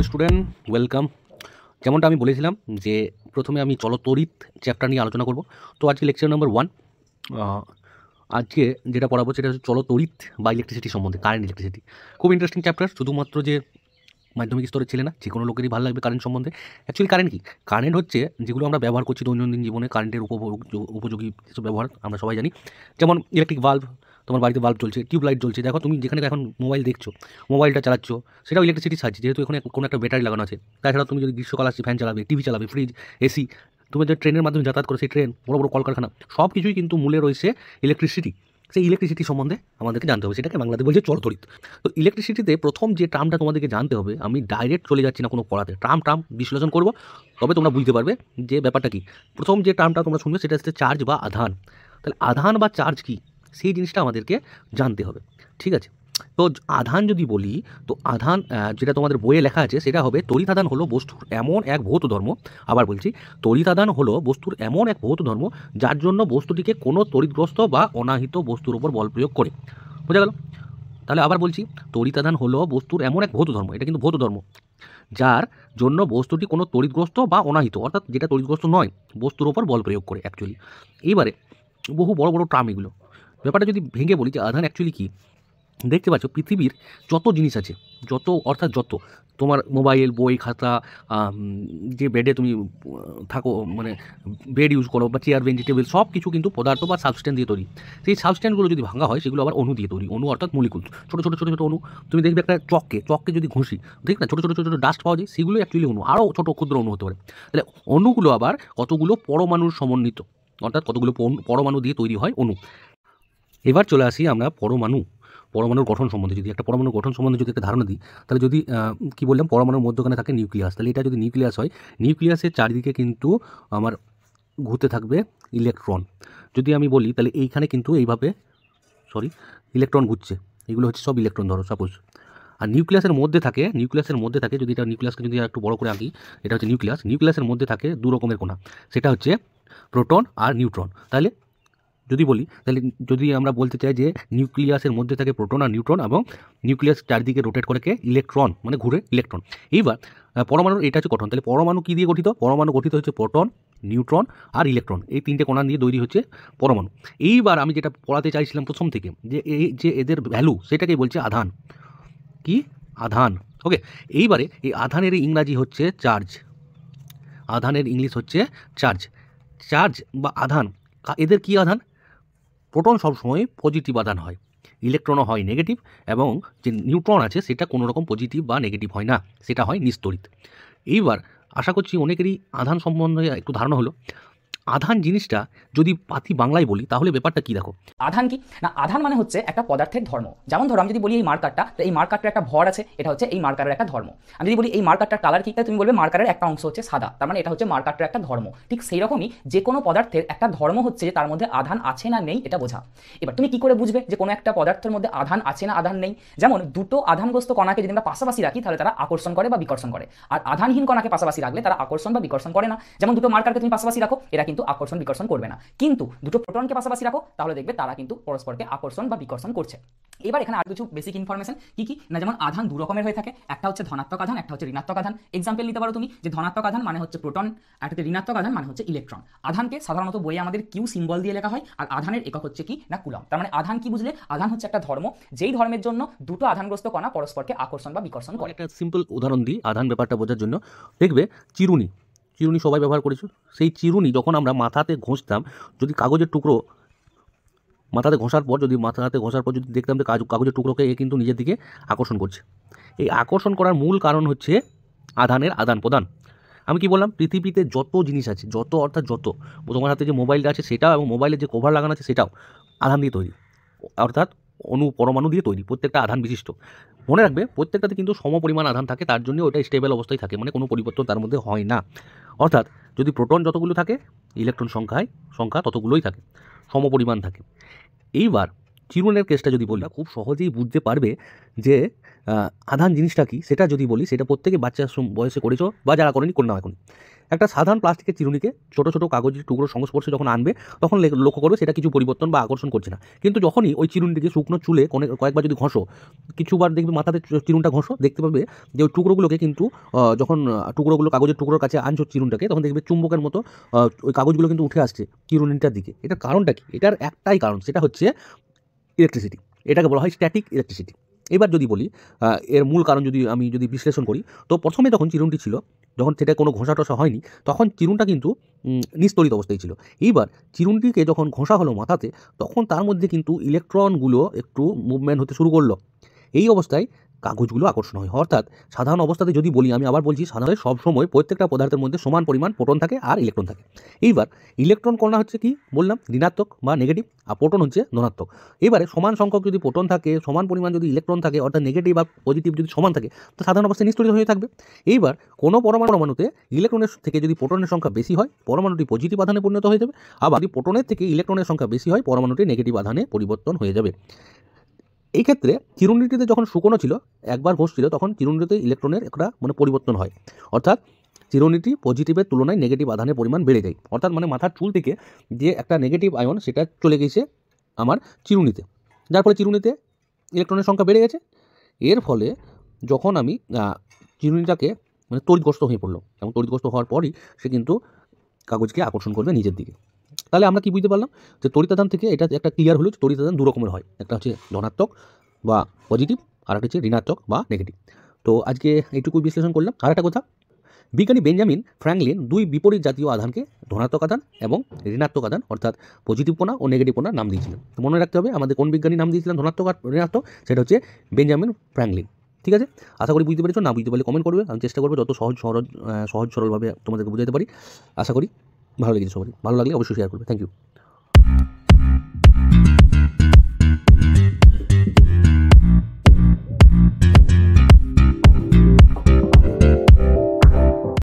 Student, welcome. যেমনটা আমি বলেছিলাম যে প্রথমে আমি চলতরিৎ চ্যাপ্টার নিয়ে আলোচনা করব। তো আজকে লেকচার নাম্বার 1। আজকে যেটা পড়াবো সেটা হচ্ছে চলতরিৎ বা ইলেকট্রিসিটি সম্বন্ধে, কারেন্ট ইলেকট্রিসিটি। খুব ইন্টারেস্টিং চ্যাপ্টার, শুধুমাত্র যে মাধ্যমিক স্তরের ছেলে না, যে কোনো লোকেরই ভালো লাগবে কারেন্ট সম্বন্ধে। অ্যাকচুয়ালি কারেন্ট কি? কারেন্ট হচ্ছে যেগুলো আমরা ব্যবহার করছি দৈনন্দিন জীবনে, কারেন্টের উপযোগী কিছু ব্যবহার আমরা সবাই জানি। যেমন ইলেকট্রিক বাল্ব, তোমার বাড়িতে বাল্ব জ্বলছে, টিউবলাইট জ্বলছে। দেখো তুমি যেখানে এখন মোবাইল দেখছো, মোবাইলটা চালাচ্ছ, সেটাও ইলেকট্রিসিটির সাহায্যে, যেহেতু এখানে কোনো একটা ব্যাটারি লাগানো আছে। তাছাড়া তুমি যদি গ্রীষ্মকাল আসছে ফ্যান চালাবে, টিভি চালাবে, ফ্রিজ, এসি, তুমি যে ট্রেনের মাধ্যমে যাতায়াত করো, সেই ট্রেন, বড় বড় কলকারখানা, সব কিছুই কিন্তু মূলে রয়েছে ইলেকট্রিসিটি। সেই ইলেকট্রিসিটি সম্বন্ধে আমাদেরকে জানতে হবে, সেটাকে বাংলাতে বলছে চলতরিৎ। তো ইলেকট্রিসিটিতে প্রথম যে টার্মটা তোমাদেরকে জানতে হবে, আমি ডাইরেক্ট চলে যাচ্ছি না কোনো পড়াতে, টার্ম বিশ্লেষণ করব, তবে তোমরা বুঝতে পারবে যে ব্যাপারটা কী। প্রথম যে টার্মটা তোমরা শুনবে সেটা হচ্ছে চার্জ বা আধান। তাহলে আধান বা চার্জ কী, সেই জিনিসটা আমাদেরকে জানতে হবে, ঠিক আছে? তো আধান যদি বলি, তো আধান যেটা তোমাদের বইয়ে লেখা আছে সেটা হবে, তড়িৎ-আধান হলো বস্তুর এমন এক ভৌত ধর্ম। আবার বলছি, তড়িৎ-আধান হলো বস্তুর এমন এক ভৌত ধর্ম যার জন্য বস্তুটিকে কোনো তড়িৎগ্রস্ত বা অনাহিত বস্তুর উপর বল প্রয়োগ করে। বোঝা গেল? তাহলে আবার বলছি, তড়িৎ-আধান হলো বস্তুর এমন এক ভৌত ধর্ম, এটা কিন্তু ভৌত ধর্ম, যার জন্য বস্তুটি কোনো তড়িৎগ্রস্ত বা অনাহিত, অর্থাৎ যেটা তড়িৎগ্রস্ত নয়, বস্তুর ওপর বল প্রয়োগ করে অ্যাকচুয়ালি। এইবারে বহু বড় বড় টার্ম এগুলো। ব্যাপারটা যদি ভেঙে বলি যে আধান অ্যাকচুয়ালি কী, দেখতে পাচ্ছ পৃথিবীর যত জিনিস আছে, যত তোমার মোবাইল, বই, খাতা, যে বেডে তুমি থাকো, মানে বেড ইউজ করো, বা চেয়ার, বেঞ্চ, টেবিল, সব কিছু কিন্তু পদার্থ বা সাবস্টেন্স দিয়ে তৈরি। সেই সাবস্টেন্সগুলো যদি ভাঙা হয়, সেগুলো আবার অণু দিয়ে তৈরি। অণু অর্থাৎ মলিকুল, ছোটো ছোটো ছোটো ছোটো অণু। তুমি দেখবে একটা চককে যদি ঘষি, দেখ না, ছোটো ছোটো ছোটো ছোটো ডাস্ট পাওয়া যায়, সেগুলো অ্যাকচুয়ালি অণু। আরও ছোটো ক্ষুদ্র অণু হতে পারে। তাহলে অণুগুলো আবার কতগুলো পরমাণুর সমন্বিত, অর্থাৎ কতগুলো পরমাণু দিয়ে তৈরি হয় অণু। এবার চলে আসি আমরা পরমাণুর গঠন সম্বন্ধে। যদি একটা পরমাণুর গঠন সম্বন্ধে যদি একটা ধারণা দিই, তাহলে যদি কী বললাম, পরমাণুর মধ্যখানে থাকে নিউক্লিয়াস। তাহলে এটা যদি নিউক্লিয়াস হয়, নিউক্লিয়াসের চারিদিকে কিন্তু আমার ঘুরতে থাকবে ইলেকট্রন। যদি আমি বলি, তাহলে এইখানে কিন্তু এইভাবে ইলেকট্রন ঘুরছে। এগুলো হচ্ছে সব ইলেকট্রন, ধরো সাপোজ। আর নিউক্লিয়াসের মধ্যে থাকে, যদি এটা নিউক্লিয়াসকে যদি একটু বড় করে আঁকি, এটা হচ্ছে নিউক্লিয়াসের মধ্যে থাকে দু রকমের কণা, সেটা হচ্ছে প্রোটন আর নিউট্রন। তাহলে যদি আমরা বলতে চাই যে নিউক্লিয়াসের মধ্যে থাকে প্রোটন আর নিউট্রন, এবং নিউক্লিয়াস চারদিকে রোটেট করে কে, ইলেকট্রন, মানে ঘুরে ইলেকট্রন। এইবার পরমাণুর এটা হচ্ছে গঠন। তাহলে পরমাণু কী দিয়ে গঠিত? পরমাণু গঠিত হচ্ছে প্রোটন, নিউট্রন আর ইলেকট্রন, এই তিনটে কণা দিয়ে তৈরি হচ্ছে পরমাণু। এইবার আমি যেটা পড়াতে চাইছিলাম প্রথম থেকে, যে এদের ভ্যালু, সেটাকেই বলছে আধান। কি? আধান। ওকে, এইবারে এই আধানের ইংরাজি হচ্ছে চার্জ। আধানের ইংলিশ হচ্ছে চার্জ বা আধান। এদের কি আধান? প্রোটন সবসময় পজিটিভ আধান হয়, ইলেকট্রনও হয় নেগেটিভ, এবং যে নিউট্রন আছে সেটা কোনো রকম পজিটিভ বা নেগেটিভ হয় না, সেটা হয় নিস্তড়িৎ। এইবার আশা করছি অনেকেরই আধান সম্বন্ধে একটু ধারণা হলো। আধান জিনিসটা যদি পাতি বাংলায় বলি, তাহলে ব্যাপারটা কি দেখো। আধান কি না, আধান মানে হচ্ছে একটা পদার্থের ধর্ম। যেমন ধরো আমি যদি বলি এই মার্কারটা, তো এই মার্কারটার একটা ভর আছে, এটা হচ্ছে এই মার্কারের একটা ধর্ম। আমি যদি বলি এই মার্কারটার কালার কি, তুমি বলবে মার্কারের একটা অংশ হচ্ছে সাদা, তার মানে এটা হচ্ছে মার্কারটার একটা ধর্ম। ঠিক সেই রকমই যে কোনো পদার্থের একটা ধর্ম হচ্ছে যে তার মধ্যে আধান আছে না নেই এটা বোঝা। এবার তুমি কি করে বুঝবে যে কোনো একটা পদার্থের মধ্যে আধান আছে না আধান নেই? যেমন দুটো আধানগ্রস্ত কণাকে যদি আমরা পাশাপাশি রাখি, তাহলে তারা আকর্ষণ করে বা বিকর্ষণ করে। আর আধানহীন কণাকে পাশাপাশি রাখলে তারা আকর্ষণ বা বিকর্ষণ করে না। যেমন দুটো মার্কারকে তুমি পাশাপাশি রাখো, এরা কিন্তু আকর্ষণ বিকর্ষণ করবে না। কিন্তু দুটো প্রোটনকে পাশাপাশি রাখো, তাহলে দেখবে তারা কিন্তু পরস্পরকে আকর্ষণ বা বিকর্ষণ করছে। এবার এখানে আর কিছু বেসিক ইনফরমেশন কি না, যেমন আধান দু রকমের হয়ে থাকে, একটা হচ্ছে ধনাত্মক আধান, একটা হচ্ছে ঋণাত্মক আধান। এক্সাম্পল নিতে পারো তুমি, যে ধনাত্মক আধান মানে হচ্ছে প্রোটন, আর একটা ঋণাত্মক আধান মানে হচ্ছে ইলেকট্রন। আধানকে সাধারণত বইয়ে আমাদের কিউ সিম্বল দিয়ে লেখা হয়, আর আধানের একক হচ্ছে কি না কুলম্ব। তার মানে আধান কি বুঝলে, আধান হচ্ছে একটা ধর্ম, যেই ধর্মের জন্য দুটো আধানগ্রস্ত কণা পরস্পরকে আকর্ষণ বা বিকর্ষণ করে। একটা সিম্পল উদাহরণ দিই আধান ব্যাপারটা বোঝার জন্য। দেখবে চিরুনি সবাই ব্যবহার করেছো। সেই চিরুনি যখন আমরা মাথাতে ঘষতাম, যদি কাগজের টুকরো মাথাতে ঘষার পর যদি দেখতাম যে কাগজের টুকরোকে এ কিন্তু নিজের দিকে আকর্ষণ করছে। এই আকর্ষণ করার মূল কারণ হচ্ছে আধানের আদান প্রদান। আমি কি বললাম, পৃথিবীতে যত জিনিস আছে, অর্থাৎ তোমার হাতে যে মোবাইলটা আছে সেটাও, এবং মোবাইলের যে কভার লাগানো আছে সেটাও আধান দিয়ে তৈরি, অর্থাৎ পরমাণু দিয়ে তৈরি, প্রত্যেকটা আধান বিশিষ্ট। মনে রাখবে, প্রত্যেকটাতে কিন্তু সমপরিমাণ আধান থাকে, তার জন্য ওটা স্টেবল অবস্থায় থাকে, মানে কোনো পরিবর্তন তার মধ্যে হয় না। অর্থাৎ যদি প্রোটন যতগুলো থাকে, ইলেকট্রন সংখ্যা ততগুলোই থাকে, সমপরিমাণ থাকে। এইবার চিরুনের কেসটা যদি বলি খুব সহজেই বুঝতে পারবে যে আধান জিনিসটা কি, সেটা যদি বলি সেটা প্রত্যেকে বাচ্চার বয়সে করেছো বা যারা করেনি করে নাও। এখন একটা সাধারণ প্লাস্টিকের চিরুনিকে ছোটো ছোটো কাগজের টুকরোর সংস্পর্শে যখন আনবে তখন লক্ষ্য করবে সেটা কিছু পরিবর্তন বা আকর্ষণ করছে না। কিন্তু যখনই ওই চিরুনিটিকে শুকনো চুলে কয়েকবার যদি ঘষো, কিছুবার দেখবে মাথাতে চিরুনটা ঘষো, দেখতে পাবে যে ওই টুকরোগুলোকে কিন্তু যখন টুকরোগুলো কাগজের টুকরোর কাছে আনছো চিরুনটাকে, তখন দেখবে চুম্বকের মতো ওই কাগজগুলো কিন্তু উঠে আসছে চিরুনিটার দিকে। এটার কারণটা কি? এটার একটাই কারণ, সেটা হচ্ছে ইলেকট্রিসিটি। এটাকে বলা হয় স্ট্যাটিক ইলেকট্রিসিটি। এবার যদি বলি এর মূল কারণ আমি যদি বিশ্লেষণ করি, তো প্রথমে যখন চিরুনটি ছিল, যখন সেটা কোনো ঘষা টষা হয়নি, তখন চিরুনটা কিন্তু নিস্তরিত অবস্থায় ছিল। এইবার চিরুনটিকে যখন ঘষা হলো মাথাতে, তখন তার মধ্যে কিন্তু ইলেকট্রনগুলো একটু মুভমেন্ট হতে শুরু করলো। এই অবস্থায় কাগজগুলো আকর্ষণ হয়। অর্থাৎ সাধারণ অবস্থাতে যদি বলি, আমি আবার বলছি, সাধারণত সবসময় প্রত্যেকটা পদার্থের মধ্যে সমান পরিমাণ প্রোটন থাকে আর ইলেকট্রন থাকে। এইবার ইলেকট্রন কণা হচ্ছে কি বললাম, ঋণাত্মক বা নেগেটিভ, আর প্রোটন হচ্ছে ধনাত্মক। এবারে সমান সংখ্যক যদি প্রোটন থাকে, সমান পরিমাণ যদি ইলেকট্রন থাকে, অর্থাৎ নেগেটিভ বা পজিটিভ যদি সমান থাকে, তো সাধারণ অবস্থায় নিস্তরিত হয়ে থাকবে। এইবার কোনো পরমাণুতে ইলেকট্রনের থেকে যদি প্রোটনের সংখ্যা বেশি হয়, পরমাণুটি পজিটিভ আধানে পরিণত হয়ে যাবে। আবার যদি প্রোটনের থেকে ইলেকট্রনের সংখ্যা বেশি হয়, পরমাণুটি নেগেটিভ আধানে পরিবর্তন হয়ে যাবে। এই ক্ষেত্রে চিরুনিটিতে যখন শুকনো ছিল, একবার ঘষছিল, তখন চিরুনিটিতে ইলেকট্রনের একটা পরিবর্তন হয়। অর্থাৎ চিরুনিটি পজিটিভের তুলনায় নেগেটিভ আধানের পরিমাণ বেড়ে যায়। অর্থাৎ মাথার চুল থেকে যে একটা নেগেটিভ আয়ন সেটা চলে গেছে আমার চিরুনিতে, যার ফলে চিরুনিতে ইলেকট্রনের সংখ্যা বেড়ে গেছে। এর ফলে যখন আমি চিরুনিটাকে তড়িৎগ্রস্ত হয়ে পড়লো, এবং তড়িৎগ্রস্ত হওয়ার পরই সে কিন্তু কাগজকে আকর্ষণ করবে নিজের দিকে। তাহলে আমরা কি বুঝতে পারলাম যে তড়িতাদান থেকে এটা একটা ক্লিয়ার হলো, তড়িতাদান দু রকমের হয়, একটা হচ্ছে ধনাত্মক বা পজিটিভ, আর একটা হচ্ছে ঋণাত্মক বা নেগেটিভ। তো আজকে এইটুকুই বিশ্লেষণ করলাম। আর একটা কথা, বিজ্ঞানী বেঞ্জামিন ফ্র্যাঙ্কলিন দুই বিপরীত জাতীয় আধানকে ধনাত্মক আধান এবং ঋণাত্মক আধান, অর্থাৎ পজিটিভ কোণা ও নেগেটিভ কোণার নাম দিয়েছিলেন। তো মনে রাখতে হবে আমাদের কোন বিজ্ঞানী নাম দিয়েছিলেন ধনাত্মক আর ঋণাত্মক, সেটা হচ্ছে বেঞ্জামিন ফ্র্যাঙ্কলিন। ঠিক আছে, আশা করি বুঝতে পেরেছো। না বুঝতে পারলে কমেন্ট করবে, আমি চেষ্টা করবো যত সহজ সরলভাবে তোমাদেরকে বোঝাতে পারি। আশা করি ভালো লেগেছে সবারই। ভালো লাগলে অবশ্যই শেয়ার করবে। Thank you.